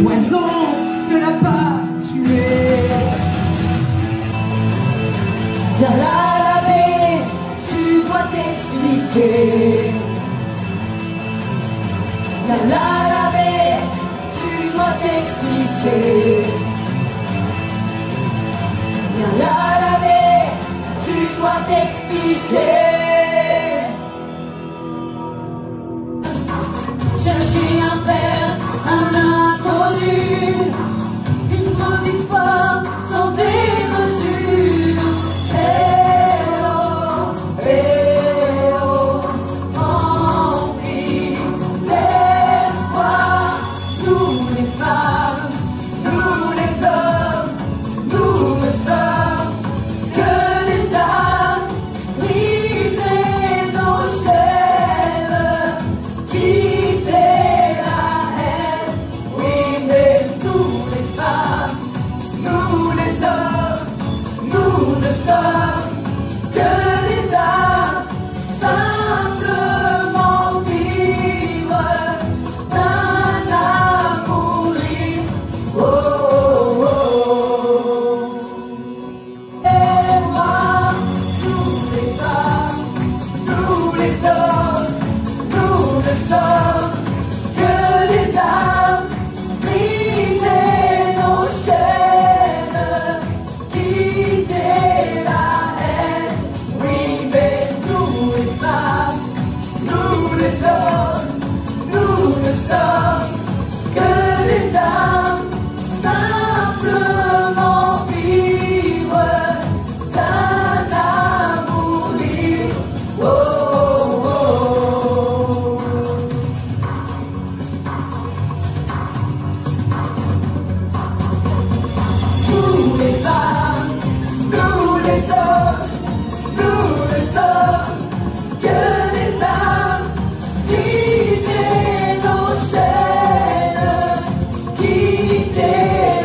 poison ne l'a pas tué. Viens la laver, tu dois t'expliquer. Viens la laver, tu dois t'expliquer. Viens la laver, tu dois t'expliquer. Chercher un père, un inconnu, une mauvaise femme sans démesure. Envie d'espoir, nous les femmes, nous les hommes, nous ne sommes que des âmes brisées nos chaînes, quitter la haine. Oui, mais nous les femmes, nous les hommes, nous ne sommes que des âmes simplement vivre d'un amour libre. Oh, oh, oh. Et moi, nous les femmes, nous les hommes, nous ne sommes que des âmes brisées nos chaînes, quitter la haine. Oui, mais nous les femmes, nous les hommes, nous ne sommes que des âmes simplement vivre d'un amour libre. Oh, oh, oh. Nous les femmes, nous les hommes, nous ne sommes que des âmes brisées nos chaînes, quitter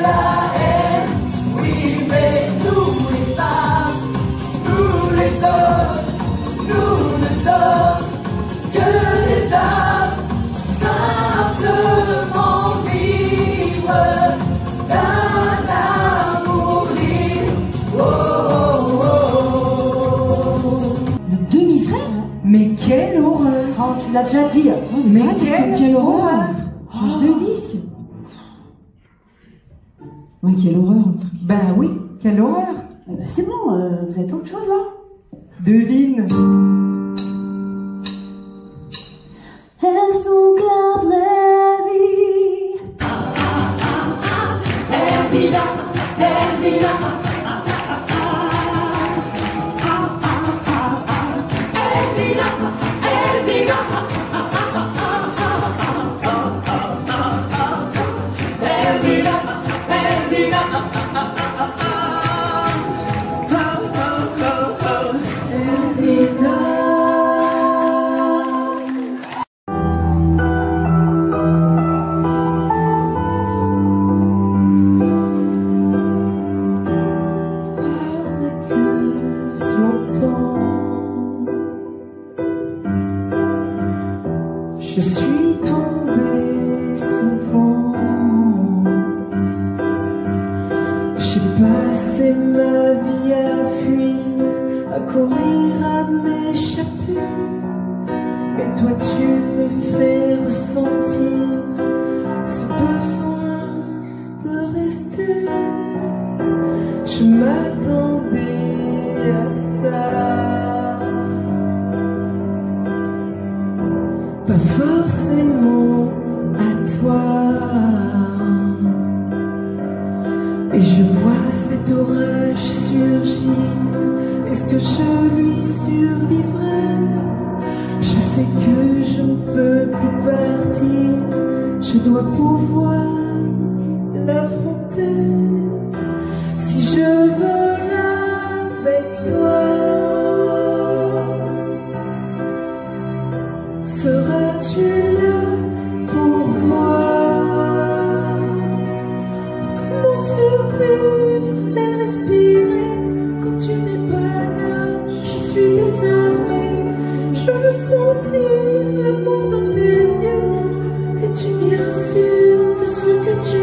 la haine. Oui, mais nous les femmes, nous les hommes, nous ne sommes que des âmes simplement vivre d'un amour libre. Oh, oh, oh. De demi-frère? Mais quelle horreur! Oh, tu l'as déjà dit. Mais Quelle horreur! Change de disque! Oui, quelle horreur! Ben oui, quelle horreur! Eh ben, c'est bon, vous avez pas autre chose là? Devine! Est-ce donc la vraie vie? Elvira, Elvira. Elvira, Elvira. Elvira, Elvira. Je suis tombée souvent. J'ai passé ma vie à fuir, à courir, à m'échapper. Mais toi tu me fais ressentir ce besoin de rester. Je m'attendais à ça, pas forcément à toi. Et je vois cet orage surgir. Est-ce que je lui survivrai? Je sais que je ne peux plus partir. Je dois pouvoir l'affronter. Si je vole avec toi, seras-tu là pour moi? Comment survivre et respirer quand tu n'es pas là? Je suis désarmée, je veux sentir l'amour dans tes yeux. Es-tu bien sûr de ce que tu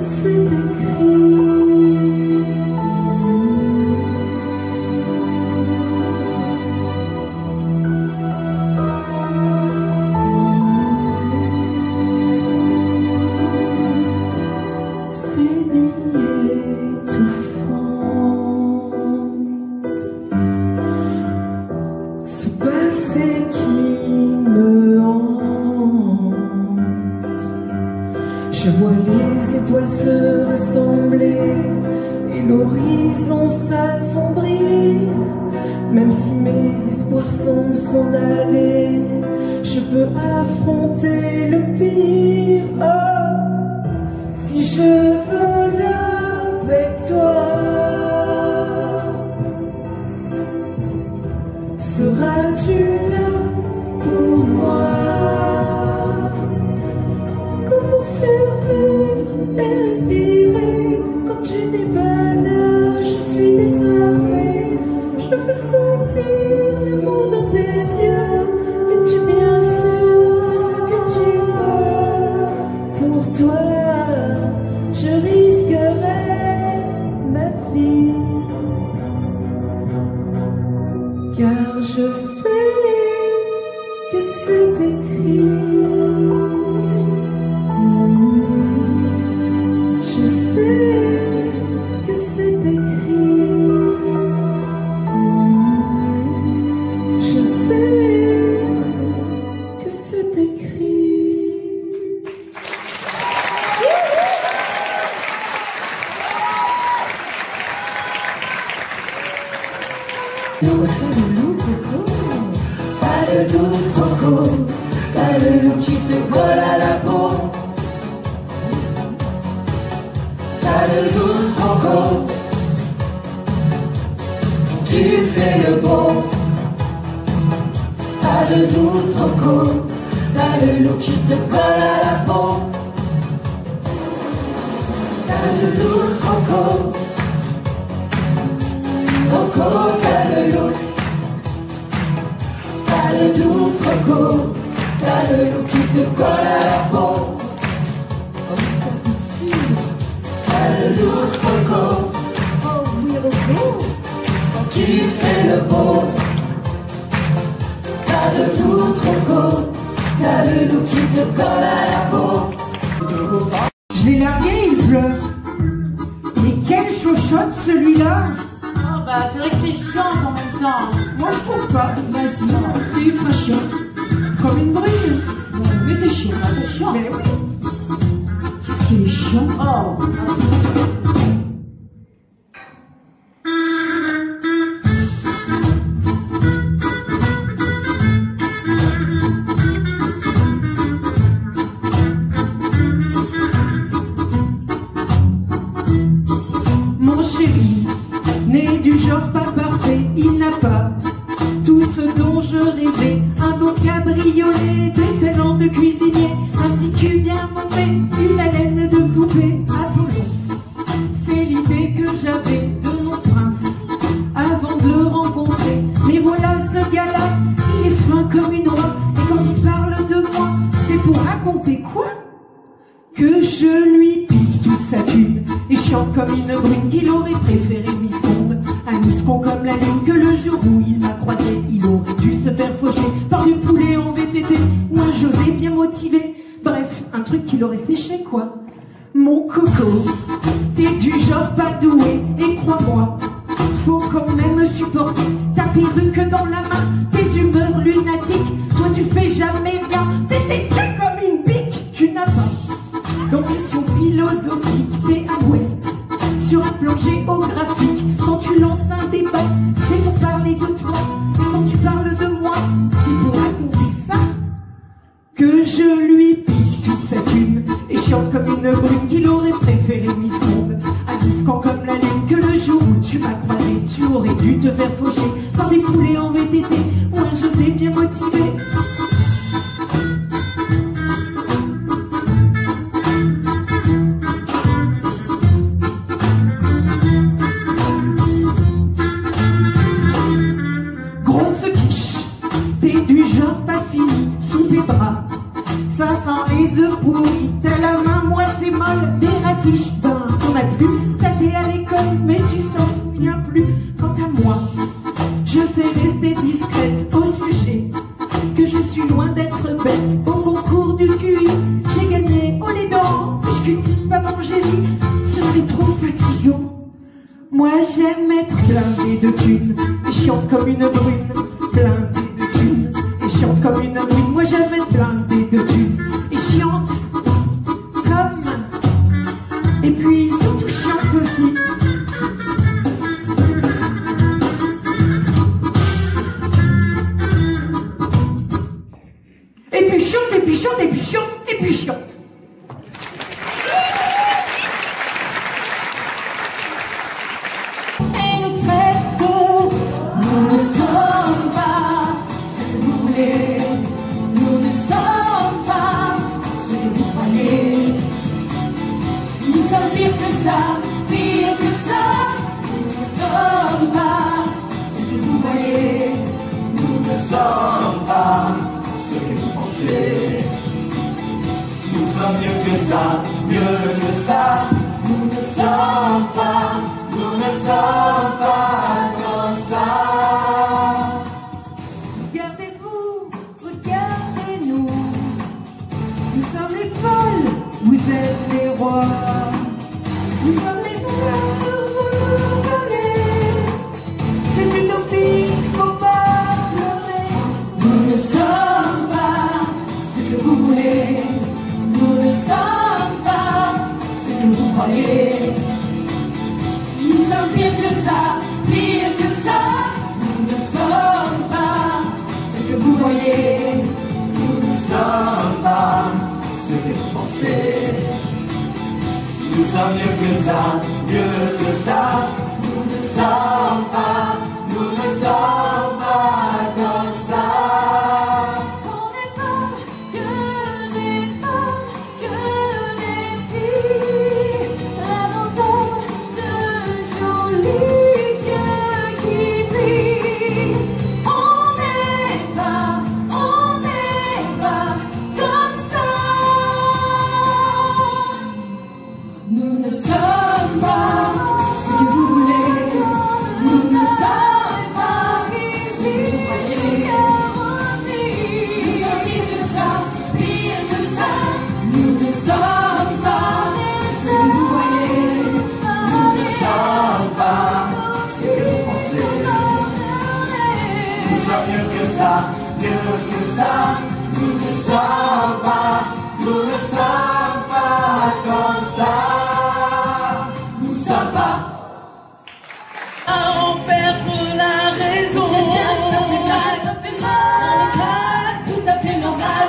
c'est écrit. Ces nuits étouffantes, ce passé qui me hante. Je vois les étoiles se ressembler et l'horizon s'assombrir. Même si mes espoirs semblent s'en aller, je peux affronter le pire. Oh, si je vole avec toi, seras-tu là pour moi? Comment survivre et respirer quand tu n'es pas là? Je suis désarmée, je veux sentir l'amour dans tes yeux. Es-tu bien sûr de ce que tu veux? Pour toi, je risquerais ma vie, car je sais que c'est écrit. Je sais que c'est écrit. Je sais que c'est écrit. T'as le doute trop court, t'as le loup qui te colle à la peau. T'as le doute trop court, tu fais le beau. T'as le doute trop court, t'as le loup qui te colle à la peau. T'as le doute trop court, t'as le loup. T'as le doute trop court, t'as le loup qui te colle à la peau. T'as le doute trop court, tu fais le beau. T'as le doute trop court, t'as le loup qui te colle à la peau. Je l'ai largué, il pleure. Mais quelle chochotte celui-là! Ah bah c'est vrai que t'es chiante en même temps. Moi je trouve pas. Bah si, t'es ultra chiant. Comme une brune. Mais t'es chiant. Ah, c'est chiant. Mais oui. Qu'est-ce qu'il est chiant? Oh. Mon chéri, né du genre pas parfait, il n'a pas tout ce dont je rêvais. Un beau cabriolet, des talents de cuisinier, un petit cul bien monté, une haleine de poupée. Apollon, c'est l'idée que j'avais de mon prince avant de le rencontrer. Mais voilà ce gars-là, il est fin comme une oie. Et quand il parle de moi, c'est pour raconter quoi? Que je lui pique toute sa thune et chiante comme une brune, qu'il aurait préféré Miss Monde, un miscon comme la lune, que le jour où il m'a croisé, il aurait dû se faire faucher par du poulet en VTT ou un José bien motivé. Bref, un truc qu'il aurait séché quoi. Mon coco, t'es du genre pas doué et crois-moi, faut quand même supporter ta perruque dans la main, tes humeurs lunatiques. Toi tu fais jamais rien, t'es têtu comme une bique, tu n'as pas d'ambition philosophique, t'es à l'ouest sur un plan géographique. Quand tu lances un débat, c'est pour parler de toi. Et quand tu parles de moi, c'est pour raconter ça. Que je lui pique toute sa thune et chiante comme une brune, qu'il aurait préféré Miss Monde, un discan comme la lune, que le jour où tu m'as croisé, tu aurais dû te faire faucher par des poulets en VTT ou un José bien motivé. Ça sent les œufs pourris, t'as la main moitié molle, des fiche, ben t'en as plus. T'as été à l'école, mais tu t'en souviens plus. Quant à moi, je sais rester discrète au sujet que je suis loin d'être bête. Au concours du QI, j'ai gagné haut les dents, mais je cultive pas mon génie, ce serait trop fatigant. Moi j'aime être blindée de thunes et chiante comme une brune. Blindée de thunes et chiante comme une brune. Moi j'aime être blindée de thunes et chiante comme... Et puis surtout chiante aussi. Et puis chiante, et puis chiante, et puis chiante, et puis chiante. Et nous traite que nous ne sommes pas ce que vous voulez. Nous ne sommes pas ce que vous croyez. Nous sommes pire que ça, pire que ça. Nous ne sommes pas ce que vous voyez. Nous ne sommes pas ce que vous pensez. Nous sommes mieux que ça, mieux que ça. Nous ne sommes pas, nous ne sommes pas comme ça. Regardez-vous, regardez-nous. Nous sommes les folles, vous êtes les rois. Nous sommes les folles, vous connaissez. C'est utopique, faut pas pleurer. Nous ne sommes pas ce que vous voulez. Nous ne sommes pas ce que vous croyez. Nous sommes pire que ça, pire que ça. Nous ne sommes pas ce que vous voyez. Nous ne sommes pas ce que vous pensez. Nous sommes mieux que ça, mieux que ça. Nous ne sommes pas, nous ne sommes pas comme ça. On n'est pas que des femmes, que des filles. La dentelle de jolis yeux qui brillent. On n'est pas comme ça. Nous ne sommes pas ce que vous voulez. Nous ne sommes pas ce que vous croyez. Nous sommes pire que ça, pire que ça. Nous ne sommes pas ce que vous voyez. Nous ne sommes pas ce que vous pensez. Nous sommes mieux que ça, mieux que ça. Nous ne sommes pas comme ça. Nous ne sommes pas. À en perdre la raison. C'est bien que ça fait mal, ça fait mal. C'est tout à fait normal.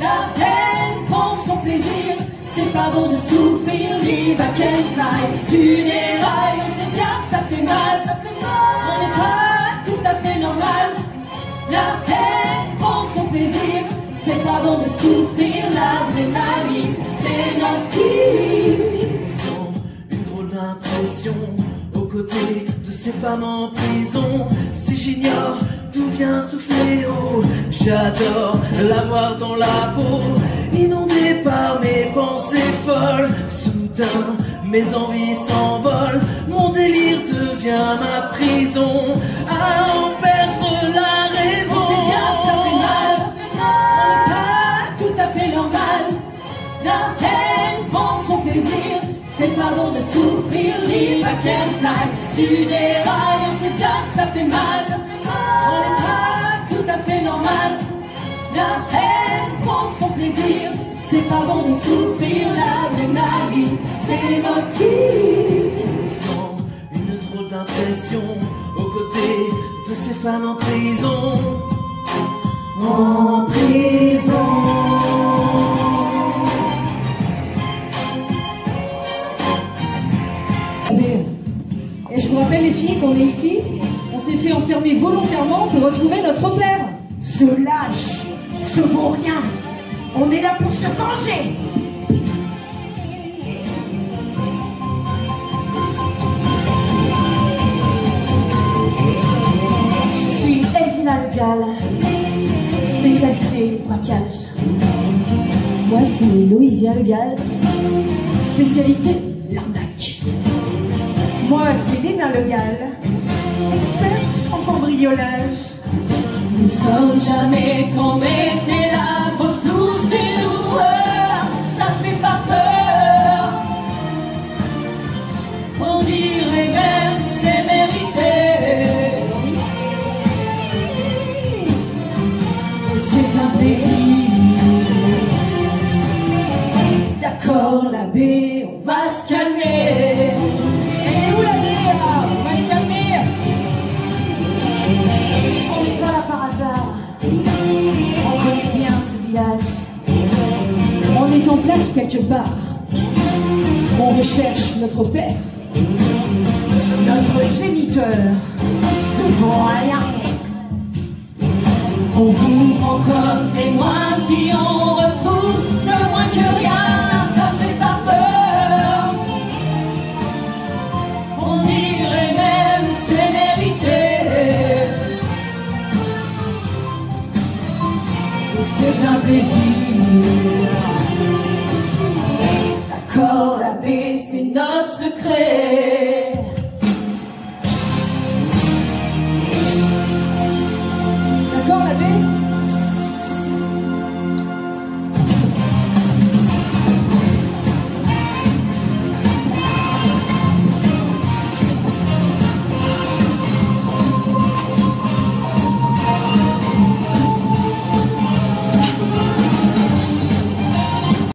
La peine prend son plaisir. C'est pas bon de souffrir, live I can't fly. Tu dérailles, on sait bien que ça fait mal, ça fait mal. On n'est pas tout à fait normal. La peine prend son plaisir. C'est pas bon de souffrir, l'adrénaline. C'est notre kiff. Une drôle d'impression aux côtés de ces femmes en prison. Si j'ignore d'où vient ce fléau, j'adore la voir dans la peau, inondée par mes pensées folles. Soudain, mes envies s'envolent, mon délire devient ma prison. À en perdre la raison. On sait bien que ça fait mal, on n'est pas tout à fait normal. La peine prend son plaisir. C'est pas bon de souffrir, live I can't fly. Tu dérailles, on sait bien que ça fait mal. On n'est pas tout à fait normal. La peine prend son plaisir. C'est pas bon de souffrir, l'adrénaline. C'est notre kiff. Sans une drôle d'impression aux côtés de ces femmes en prison. En prison. Et je vous rappelle les filles qu'on est ici, on s'est fait enfermer volontairement pour retrouver notre père. Ce lâche, ce vaut rien. On est là pour se venger. Je suis Elvina Le Gall, spécialité braquage. Moi c'est Louisia Le Gall, spécialité, l'arnaque. Moi, c'est Léna Le Gall, experte en cambriolage. Nous ne sommes jamais tombés, c'est la grosse loose des joueurs. Ça fait pas peur, on dirait même que c'est mérité. C'est un plaisir. D'accord, l'abbé, on va se calmer. Et où l'abbé là? On va le calmer. On n'est pas là par hasard. On connaît bien ce village. On est en place quelque part. On recherche notre père. Notre géniteur. Ce bon rien. On vous prend comme témoin si on retrouve ce moins que rien, ça fait pas peur. On dirait même que c'est mérité. Et c'est un plaisir. D'accord, l'abbé, c'est notre secret.